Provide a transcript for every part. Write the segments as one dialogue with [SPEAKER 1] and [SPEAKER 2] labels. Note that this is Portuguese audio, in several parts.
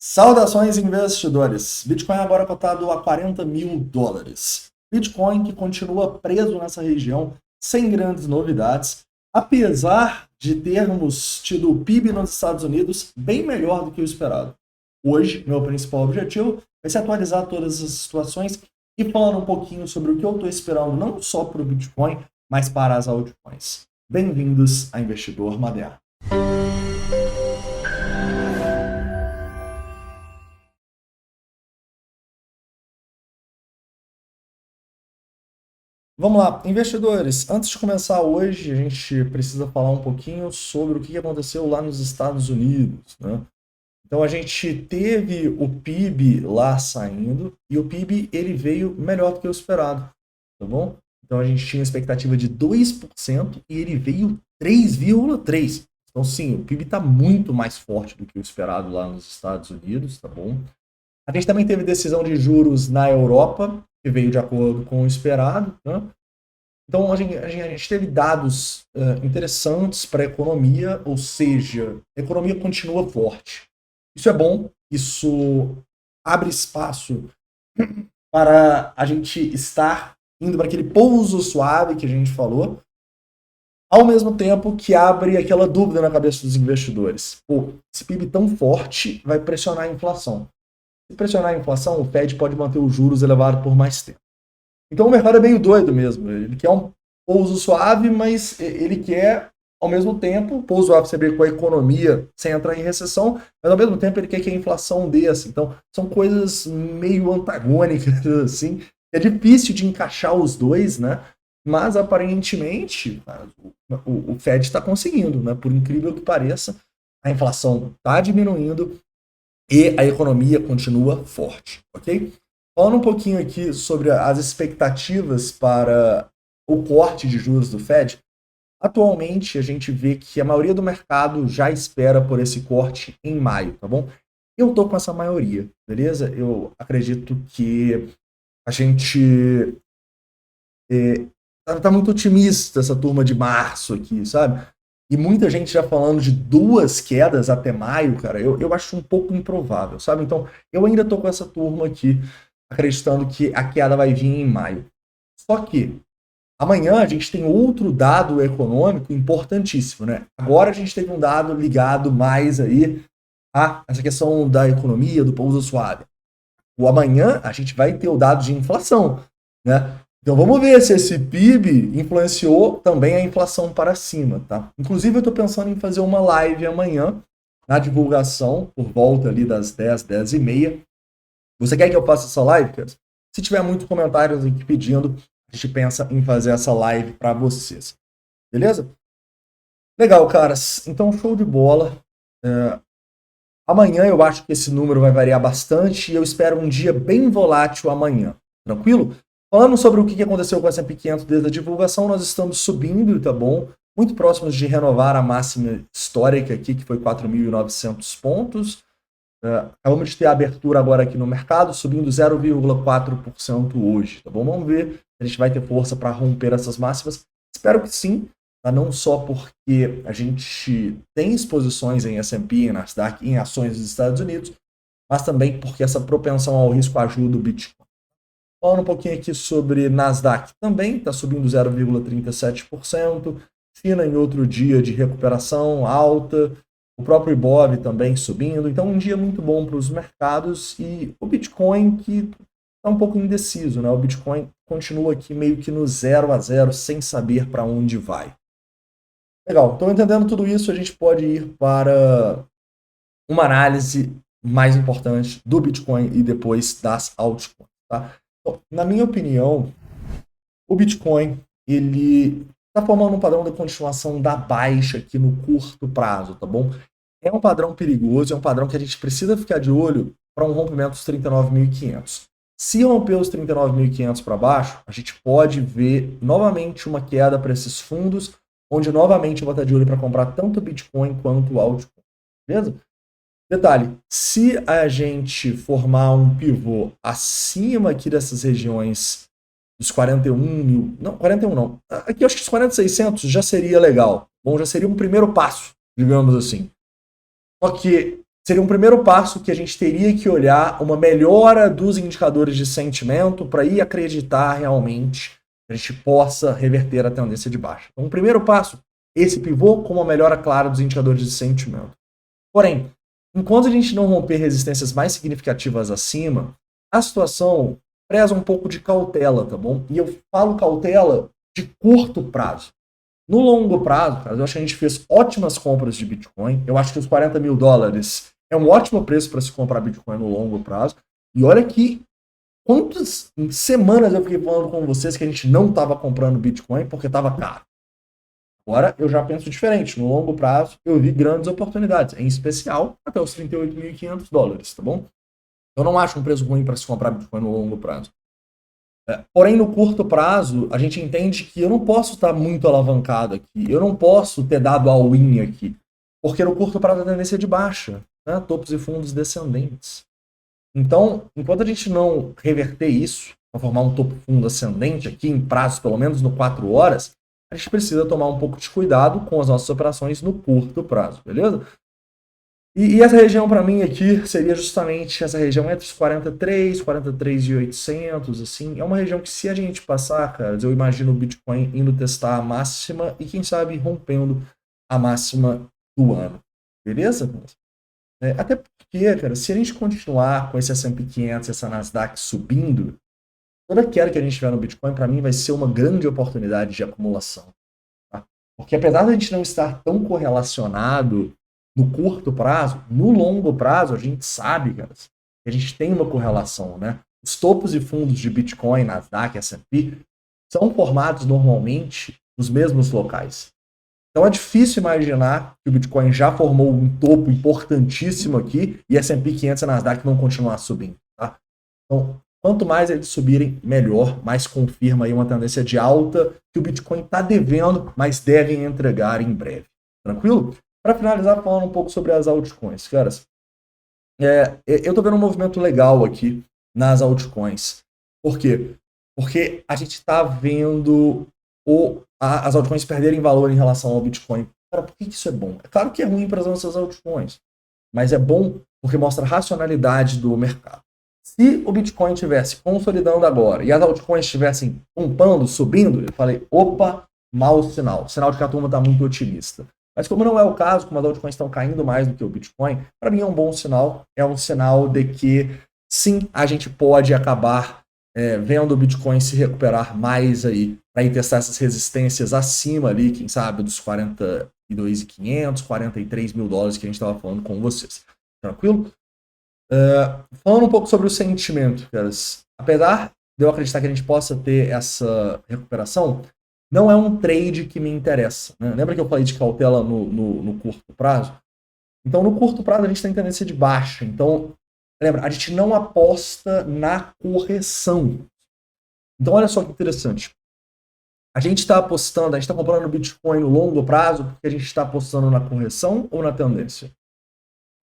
[SPEAKER 1] Saudações, investidores! Bitcoin agora cotado a 40 mil dólares. Bitcoin que continua preso nessa região sem grandes novidades, apesar de termos tido o PIB nos Estados Unidos bem melhor do que o esperado. Hoje, meu principal objetivo vai ser atualizar todas as situações e falar um pouquinho sobre o que eu estou esperando não só para o Bitcoin, mas para as altcoins. Bem-vindos a Investidor Moderno. Vamos lá, investidores. Antes de começar hoje, a gente precisa falar um pouquinho sobre o que aconteceu lá nos Estados Unidos, né? Então a gente teve o PIB lá saindo e o PIB ele veio melhor do que o esperado, tá bom? Então a gente tinha expectativa de 2% e ele veio 3,3%. Então sim, o PIB está muito mais forte do que o esperado lá nos Estados Unidos, tá bom? A gente também teve decisão de juros na Europa, que veio de acordo com o esperado, né? Então, a gente teve dados interessantes para a economia, ou seja, a economia continua forte. Isso é bom, isso abre espaço para a gente estar indo para aquele pouso suave que a gente falou, ao mesmo tempo que abre aquela dúvida na cabeça dos investidores. Pô, esse PIB tão forte vai pressionar a inflação. Se pressionar a inflação, o Fed pode manter os juros elevados por mais tempo. Então o mercado é meio doido mesmo. Ele quer um pouso suave, mas ele quer, ao mesmo tempo, pouso suave você vê com a economia sem entrar em recessão, mas ao mesmo tempo ele quer que a inflação desça. Então são coisas meio antagônicas, assim. É difícil de encaixar os dois, né? Mas aparentemente o Fed está conseguindo, né? Por incrível que pareça, a inflação está diminuindo e a economia continua forte, ok? Falando um pouquinho aqui sobre as expectativas para o corte de juros do Fed, atualmente a gente vê que a maioria do mercado já espera por esse corte em maio, tá bom? Eu tô com essa maioria, beleza? Eu acredito que a gente tá muito otimista essa turma de março aqui, sabe? E muita gente já falando de duas quedas até maio, cara, eu acho um pouco improvável, sabe? Então, eu ainda tô com essa turma aqui, acreditando que a queda vai vir em maio. Só que amanhã a gente tem outro dado econômico importantíssimo, né? Agora a gente teve um dado ligado mais aí a essa questão da economia, do pouso suave. O amanhã a gente vai ter o dado de inflação, né? Então vamos ver se esse PIB influenciou também a inflação para cima, tá? Inclusive eu estou pensando em fazer uma live amanhã na divulgação por volta ali das 10, 10 e meia. Você quer que eu faça essa live, cara? Se tiver muitos comentários aqui pedindo, a gente pensa em fazer essa live para vocês. Beleza? Legal, caras. Então, show de bola. Amanhã eu acho que esse número vai variar bastante e eu espero um dia bem volátil amanhã. Tranquilo? Falando sobre o que aconteceu com o S&P 500 desde a divulgação, nós estamos subindo, tá bom? Muito próximos de renovar a máxima histórica aqui, que foi 4.900 pontos. Acabamos de ter a abertura agora aqui no mercado, subindo 0,4% hoje, tá bom? Vamos ver se a gente vai ter força para romper essas máximas. Espero que sim, tá? Não só porque a gente tem exposições em S&P, em Nasdaq, em ações dos Estados Unidos, mas também porque essa propensão ao risco ajuda o Bitcoin. Falando um pouquinho aqui sobre Nasdaq, também está subindo 0,37%, China em outro dia de recuperação alta, o próprio Ibov também subindo, então um dia muito bom para os mercados e o Bitcoin que está um pouco indeciso, né? O Bitcoin continua aqui meio que no 0 a 0, sem saber para onde vai. Legal, então entendendo tudo isso, a gente pode ir para uma análise mais importante do Bitcoin e depois das altcoins, tá? Então, na minha opinião, o Bitcoin ele está formando um padrão de continuação da baixa aqui no curto prazo, tá bom? É um padrão perigoso, é um padrão que a gente precisa ficar de olho para um rompimento dos 39.500. Se romper os 39.500 para baixo, a gente pode ver novamente uma queda para esses fundos, onde novamente eu vou estar de olho para comprar tanto Bitcoin quanto altcoin, beleza? Detalhe, se a gente formar um pivô acima aqui dessas regiões dos 41 mil, não, 41 não, aqui eu acho que os 40.600 já seria legal, bom, já seria um primeiro passo, digamos assim. Só que seria um primeiro passo que a gente teria que olhar uma melhora dos indicadores de sentimento para ir acreditar realmente que a gente possa reverter a tendência de baixa. Então, o primeiro passo, esse pivô com uma melhora clara dos indicadores de sentimento. Porém, enquanto a gente não romper resistências mais significativas acima, a situação preza um pouco de cautela, tá bom? E eu falo cautela de curto prazo. No longo prazo, cara, eu acho que a gente fez ótimas compras de Bitcoin. Eu acho que os $40 mil é um ótimo preço para se comprar Bitcoin no longo prazo. E olha que quantas semanas eu fiquei falando com vocês que a gente não estava comprando Bitcoin porque estava caro. Agora eu já penso diferente. No longo prazo eu vi grandes oportunidades, em especial até os $38.500, tá bom? Eu não acho um preço ruim para se comprar Bitcoin no longo prazo. Porém, no curto prazo, a gente entende que eu não posso estar muito alavancado aqui. Eu não posso ter dado all-in aqui. Porque no curto prazo a tendência é de baixa. Né? Topos e fundos descendentes. Então, enquanto a gente não reverter isso, para formar um topo fundo ascendente aqui, em prazos pelo menos no 4 horas, a gente precisa tomar um pouco de cuidado com as nossas operações no curto prazo, beleza? E essa região para mim aqui seria justamente essa região entre os 43.800, assim. É uma região que se a gente passar, cara, eu imagino o Bitcoin indo testar a máxima e quem sabe rompendo a máxima do ano. Beleza? Até porque, cara, se a gente continuar com esse S&P 500, essa Nasdaq subindo, toda queda que a gente tiver no Bitcoin, para mim, vai ser uma grande oportunidade de acumulação. Tá? Porque apesar de a gente não estar tão correlacionado no curto prazo, no longo prazo, a gente sabe, cara, que a gente tem uma correlação, né? Os topos e fundos de Bitcoin, Nasdaq, S&P, são formados normalmente nos mesmos locais. Então é difícil imaginar que o Bitcoin já formou um topo importantíssimo aqui e S&P 500 e Nasdaq vão continuar subindo. Tá? Então, quanto mais eles subirem, melhor, mais confirma aí uma tendência de alta que o Bitcoin está devendo, mas devem entregar em breve. Tranquilo? Para finalizar, falando um pouco sobre as altcoins, caras. Eu estou vendo um movimento legal aqui nas altcoins. Por quê? Porque a gente está vendo as altcoins perderem valor em relação ao Bitcoin. Cara, por que isso é bom? É claro que é ruim para as nossas altcoins, mas é bom porque mostra a racionalidade do mercado. Se o Bitcoin estivesse consolidando agora e as altcoins estivessem pumpando, subindo, eu falei, opa, mau sinal. Sinal de que a turma está muito otimista. Mas como não é o caso, como as altcoins estão caindo mais do que o Bitcoin, para mim é um bom sinal. É um sinal de que, sim, a gente pode acabar vendo o Bitcoin se recuperar mais aí, para ir testar essas resistências acima ali, quem sabe, dos 42.500, $43 mil que a gente estava falando com vocês. Tranquilo? Falando um pouco sobre o sentimento, caras. Apesar de eu acreditar que a gente possa ter essa recuperação, não é um trade que me interessa. Né? Lembra que eu falei de cautela no curto prazo? Então, no curto prazo, a gente tem tendência de baixa. Então, lembra, a gente não aposta na correção. Então, olha só que interessante. A gente está apostando, a gente está comprando Bitcoin no longo prazo porque a gente está apostando na correção ou na tendência?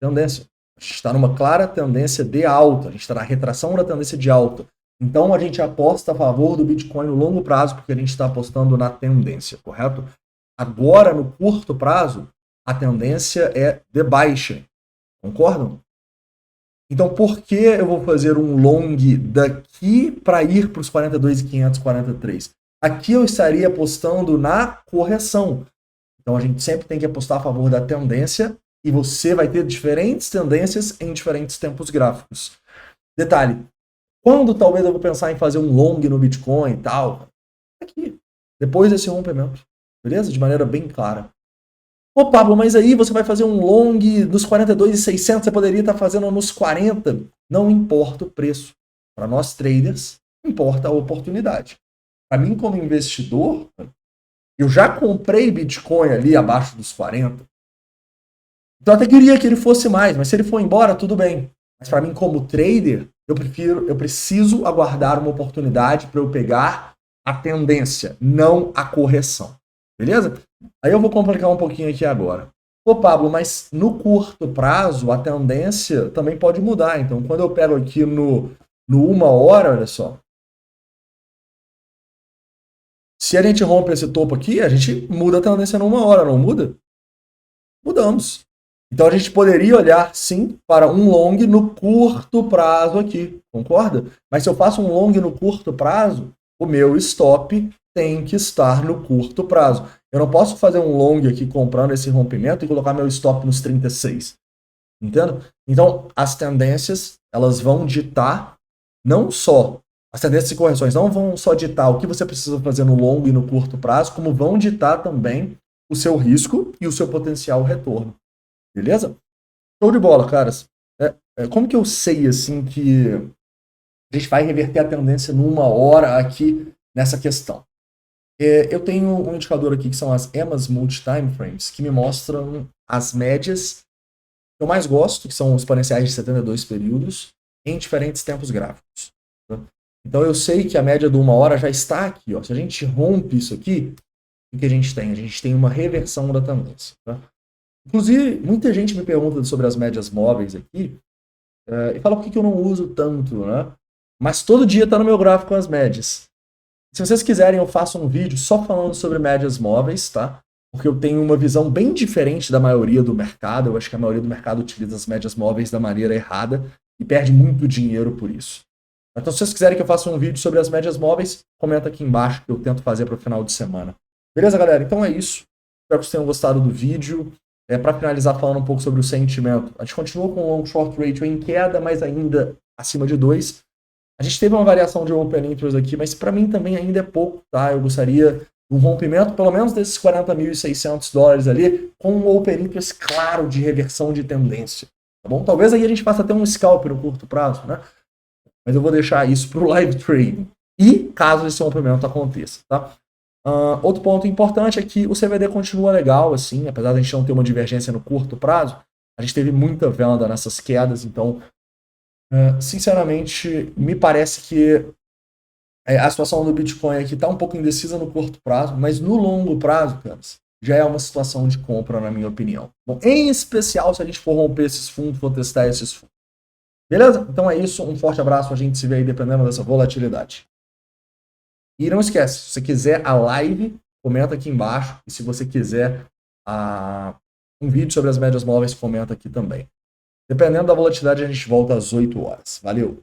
[SPEAKER 1] Tendência. A gente está numa clara tendência de alta. A gente está na retração da tendência de alta. Então, a gente aposta a favor do Bitcoin no longo prazo porque a gente está apostando na tendência, correto? Agora, no curto prazo, a tendência é de baixa. Concordam? Então, por que eu vou fazer um long daqui para ir para os 42.500, 43? Aqui eu estaria apostando na correção. Então, a gente sempre tem que apostar a favor da tendência e você vai ter diferentes tendências em diferentes tempos gráficos. Detalhe, quando talvez eu vou pensar em fazer um long no Bitcoin e tal? Aqui, depois desse rompimento, beleza? De maneira bem clara. Ô Pablo, mas aí você vai fazer um long nos 42.600, você poderia estar fazendo nos 40. Não importa o preço. Para nós traders, importa a oportunidade. Para mim, como investidor, eu já comprei Bitcoin ali abaixo dos 40. Então eu até queria que ele fosse mais, mas se ele for embora, tudo bem. Mas para mim, como trader, eu preciso aguardar uma oportunidade para eu pegar a tendência, não a correção. Beleza? Aí eu vou complicar um pouquinho aqui agora. Pô, Pablo, mas no curto prazo a tendência também pode mudar. Então, quando eu pego aqui no 1 hora, olha só. Se a gente rompe esse topo aqui, a gente muda a tendência no 1 hora, não muda? Mudamos. Então a gente poderia olhar sim para um long no curto prazo aqui, concorda? Mas se eu faço um long no curto prazo, o meu stop tem que estar no curto prazo. Eu não posso fazer um long aqui comprando esse rompimento e colocar meu stop nos 36. Entendo? Então as tendências, elas vão ditar não só as tendências e correções não vão só ditar o que você precisa fazer no longo e no curto prazo, como vão ditar também o seu risco e o seu potencial retorno. Beleza? Show de bola, caras. Como que eu sei, assim, que a gente vai reverter a tendência numa hora aqui nessa questão? Eu tenho um indicador aqui que são as EMAs Multi-Time Frames, que me mostram as médias que eu mais gosto, que são os exponenciais de 72 períodos, em diferentes tempos gráficos. Tá? Então eu sei que a média de uma hora já está aqui. Ó. Se a gente rompe isso aqui, o que a gente tem? A gente tem uma reversão da tendência. Tá? Inclusive, muita gente me pergunta sobre as médias móveis aqui, e fala por que eu não uso tanto, né? Mas todo dia está no meu gráfico as médias. Se vocês quiserem, eu faço um vídeo só falando sobre médias móveis, tá? Porque eu tenho uma visão bem diferente da maioria do mercado. Eu acho que a maioria do mercado utiliza as médias móveis da maneira errada e perde muito dinheiro por isso. Então, se vocês quiserem que eu faça um vídeo sobre as médias móveis, comenta aqui embaixo que eu tento fazer para o final de semana. Beleza, galera? Então é isso. Espero que vocês tenham gostado do vídeo. Para finalizar falando um pouco sobre o sentimento, a gente continua com o long short ratio em queda, mas ainda acima de 2. A gente teve uma variação de open interest aqui, mas para mim também ainda é pouco, tá? Eu gostaria de um rompimento, pelo menos desses $40.600 ali, com um open interest claro de reversão de tendência, tá bom? Talvez aí a gente faça até um scalp no curto prazo, né? Mas eu vou deixar isso para o live trading. E caso esse rompimento aconteça, tá? Outro ponto importante é que o CVD continua legal, assim, apesar de a gente não ter uma divergência no curto prazo, a gente teve muita venda nessas quedas, então, sinceramente, me parece que a situação do Bitcoin aqui está um pouco indecisa no curto prazo, mas no longo prazo, caras, já é uma situação de compra, na minha opinião. Bom, em especial se a gente for romper esses fundos, for testar esses fundos. Beleza? Então é isso, um forte abraço, a gente se vê aí dependendo dessa volatilidade. E não esquece, se você quiser a live, comenta aqui embaixo. E se você quiser um vídeo sobre as médias móveis, comenta aqui também. Dependendo da volatilidade, a gente volta às 8 horas. Valeu!